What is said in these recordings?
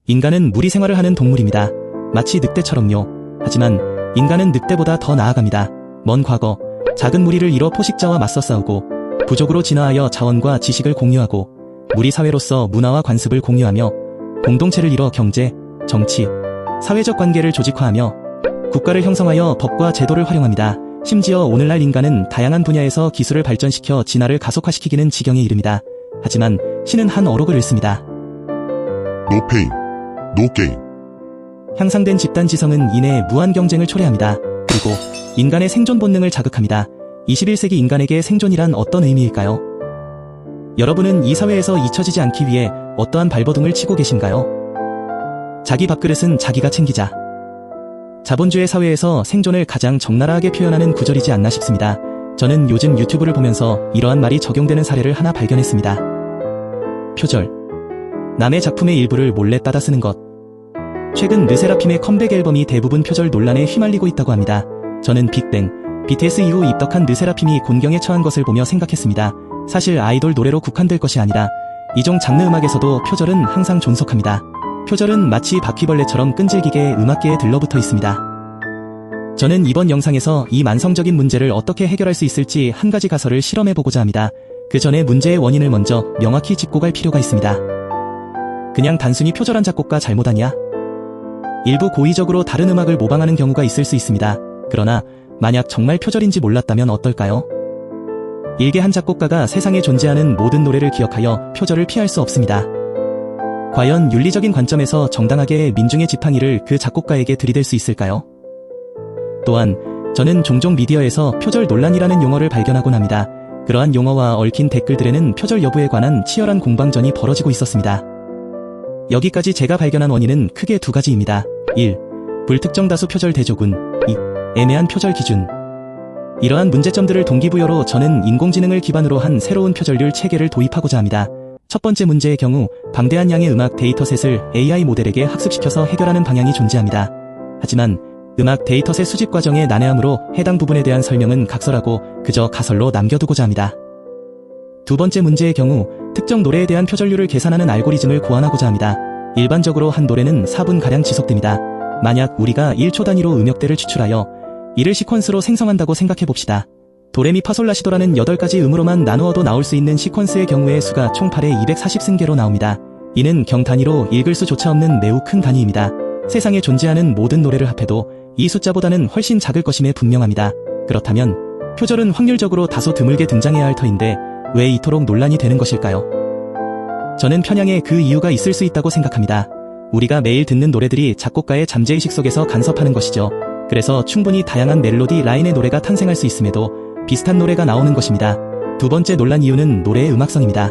인간은 무리 생활을 하는 동물입니다. 마치 늑대처럼요. 하지만 인간은 늑대보다 더 나아갑니다. 먼 과거, 작은 무리를 이뤄 포식자와 맞서 싸우고 부족으로 진화하여 자원과 지식을 공유하고 무리 사회로서 문화와 관습을 공유하며 공동체를 이뤄 경제, 정치, 사회적 관계를 조직화하며 국가를 형성하여 법과 제도를 활용합니다. 심지어 오늘날 인간은 다양한 분야에서 기술을 발전시켜 진화를 가속화시키기는 지경에 이릅니다. 하지만 신은 한 어록을 읽습니다. No pain, no gain. 향상된 집단 지성은 이내 무한 경쟁을 초래합니다. 그리고 인간의 생존 본능을 자극합니다. 21세기 인간에게 생존이란 어떤 의미일까요? 여러분은 이 사회에서 잊혀지지 않기 위해 어떠한 발버둥을 치고 계신가요? 자기 밥그릇은 자기가 챙기자. 자본주의 사회에서 생존을 가장 적나라하게 표현하는 구절이지 않나 싶습니다. 저는 요즘 유튜브를 보면서 이러한 말이 적용되는 사례를 하나 발견했습니다. 표절. 남의 작품의 일부를 몰래 따다 쓰는 것. 최근 르세라핌의 컴백 앨범이 대부분 표절 논란에 휘말리고 있다고 합니다. 저는 빅뱅, BTS 이후 입덕한 르세라핌이 곤경에 처한 것을 보며 생각했습니다. 사실 아이돌 노래로 국한될 것이 아니라 이종 장르 음악에서도 표절은 항상 존속합니다. 표절은 마치 바퀴벌레처럼 끈질기게 음악계에 들러붙어 있습니다. 저는 이번 영상에서 이 만성적인 문제를 어떻게 해결할 수 있을지 한 가지 가설을 실험해보고자 합니다. 그 전에 문제의 원인을 먼저 명확히 짚고 갈 필요가 있습니다. 그냥 단순히 표절한 작곡가 잘못 아니야? 일부 고의적으로 다른 음악을 모방하는 경우가 있을 수 있습니다. 그러나 만약 정말 표절인지 몰랐다면 어떨까요? 일개 한 작곡가가 세상에 존재하는 모든 노래를 기억하여 표절을 피할 수 없습니다. 과연 윤리적인 관점에서 정당하게 민중의 지팡이를 그 작곡가에게 들이댈 수 있을까요? 또한 저는 종종 미디어에서 표절 논란이라는 용어를 발견하곤 합니다. 그러한 용어와 얽힌 댓글들에는 표절 여부에 관한 치열한 공방전이 벌어지고 있었습니다. 여기까지 제가 발견한 원인은 크게 두 가지입니다. 1. 불특정 다수 표절 대조군. 2. 애매한 표절 기준. 이러한 문제점들을 동기부여로 저는 인공지능을 기반으로 한 새로운 표절률 체계를 도입하고자 합니다. 첫 번째 문제의 경우 방대한 양의 음악 데이터셋을 AI 모델에게 학습시켜서 해결하는 방향이 존재합니다. 하지만 음악 데이터셋 수집 과정의 난해함으로 해당 부분에 대한 설명은 각설하고 그저 가설로 남겨두고자 합니다. 두 번째 문제의 경우 특정 노래에 대한 표절률을 계산하는 알고리즘을 고안하고자 합니다. 일반적으로 한 노래는 4분가량 지속됩니다. 만약 우리가 1초 단위로 음역대를 추출하여 이를 시퀀스로 생성한다고 생각해봅시다. 도레미파솔라시도라는 8가지 음으로만 나누어도 나올 수 있는 시퀀스의 경우의 수가 총 8의 240승계로 나옵니다. 이는 경 단위로 읽을 수조차 없는 매우 큰 단위입니다. 세상에 존재하는 모든 노래를 합해도 이 숫자보다는 훨씬 작을 것임에 분명합니다. 그렇다면 표절은 확률적으로 다소 드물게 등장해야 할 터인데 왜 이토록 논란이 되는 것일까요? 저는 편향에 그 이유가 있을 수 있다고 생각합니다. 우리가 매일 듣는 노래들이 작곡가의 잠재의식 속에서 간섭하는 것이죠. 그래서 충분히 다양한 멜로디 라인의 노래가 탄생할 수 있음에도 비슷한 노래가 나오는 것입니다. 두 번째 논란 이유는 노래의 음악성입니다.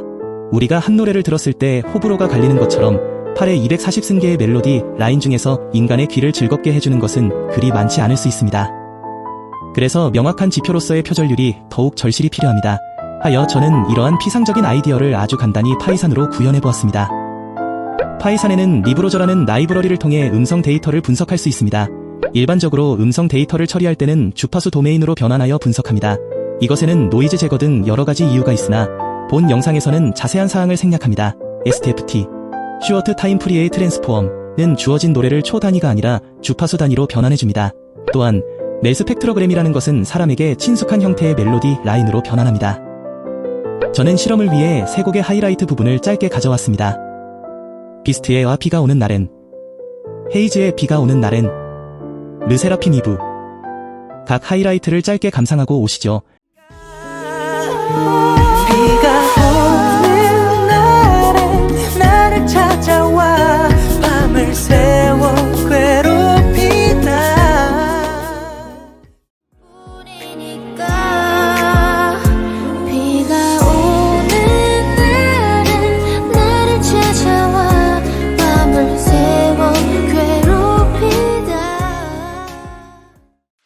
우리가 한 노래를 들었을 때 호불호가 갈리는 것처럼 8의 240승계의 멜로디 라인 중에서 인간의 귀를 즐겁게 해주는 것은 그리 많지 않을 수 있습니다. 그래서 명확한 지표로서의 표절률이 더욱 절실히 필요합니다. 하여 저는 이러한 피상적인 아이디어를 아주 간단히 파이산으로 구현해보았습니다. 파이산에는 리브로저라는 라이브러리를 통해 음성 데이터를 분석할 수 있습니다. 일반적으로 음성 데이터를 처리할 때는 주파수 도메인으로 변환하여 분석합니다. 이것에는 노이즈 제거 등 여러가지 이유가 있으나 본 영상에서는 자세한 사항을 생략합니다. STFT, 슈어트 타임 프리에이 트랜스포엄은 주어진 노래를 초 단위가 아니라 주파수 단위로 변환해줍니다. 또한 멜 스펙트로그램이라는 것은 사람에게 친숙한 형태의 멜로디 라인으로 변환합니다. 저는 실험을 위해 3곡의 하이라이트 부분을 짧게 가져왔습니다. 비스트의 와 비가 오는 날엔, 헤이즈의 비가 오는 날엔, 르세라핌 2부. 각 하이라이트를 짧게 감상하고 오시죠. 비가 오는 날엔 나를 찾아와 밤을 새워 괴롭히다. 우리니까 비가 오는 날엔 나를 찾아와 밤을 새워 괴롭히다.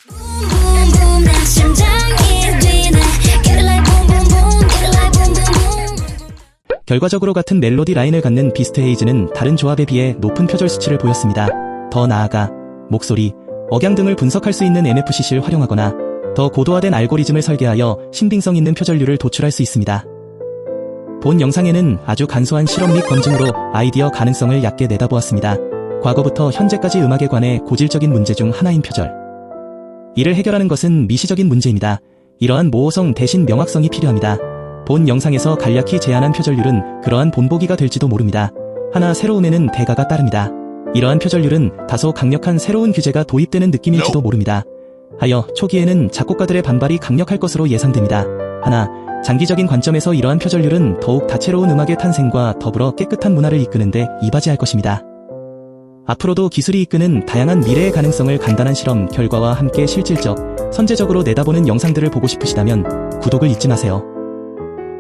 붐붐붐 내 심장이 뛰네. Get it like boom boom boom, get it like boom boom boom. 결과적으로 같은 멜로디 라인을 갖는 비스트 헤이즈는 다른 조합에 비해 높은 표절 수치를 보였습니다. 더 나아가 목소리, 억양 등을 분석할 수 있는 MFCC를 활용하거나 더 고도화된 알고리즘을 설계하여 신빙성 있는 표절률을 도출할 수 있습니다. 본 영상에는 아주 간소한 실험 및 검증으로 아이디어 가능성을 얕게 내다보았습니다. 과거부터 현재까지 음악에 관해 고질적인 문제 중 하나인 표절. 이를 해결하는 것은 미시적인 문제입니다. 이러한 모호성 대신 명확성이 필요합니다. 본 영상에서 간략히 제안한 표절률은 그러한 본보기가 될지도 모릅니다. 하나 새로움에는 대가가 따릅니다. 이러한 표절률은 다소 강력한 새로운 규제가 도입되는 느낌일지도 모릅니다. 하여 초기에는 작곡가들의 반발이 강력할 것으로 예상됩니다. 하나 장기적인 관점에서 이러한 표절률은 더욱 다채로운 음악의 탄생과 더불어 깨끗한 문화를 이끄는데 이바지할 것입니다. 앞으로도 기술이 이끄는 다양한 미래의 가능성을 간단한 실험 결과와 함께 실질적, 선제적으로 내다보는 영상들을 보고 싶으시다면 구독을 잊지 마세요.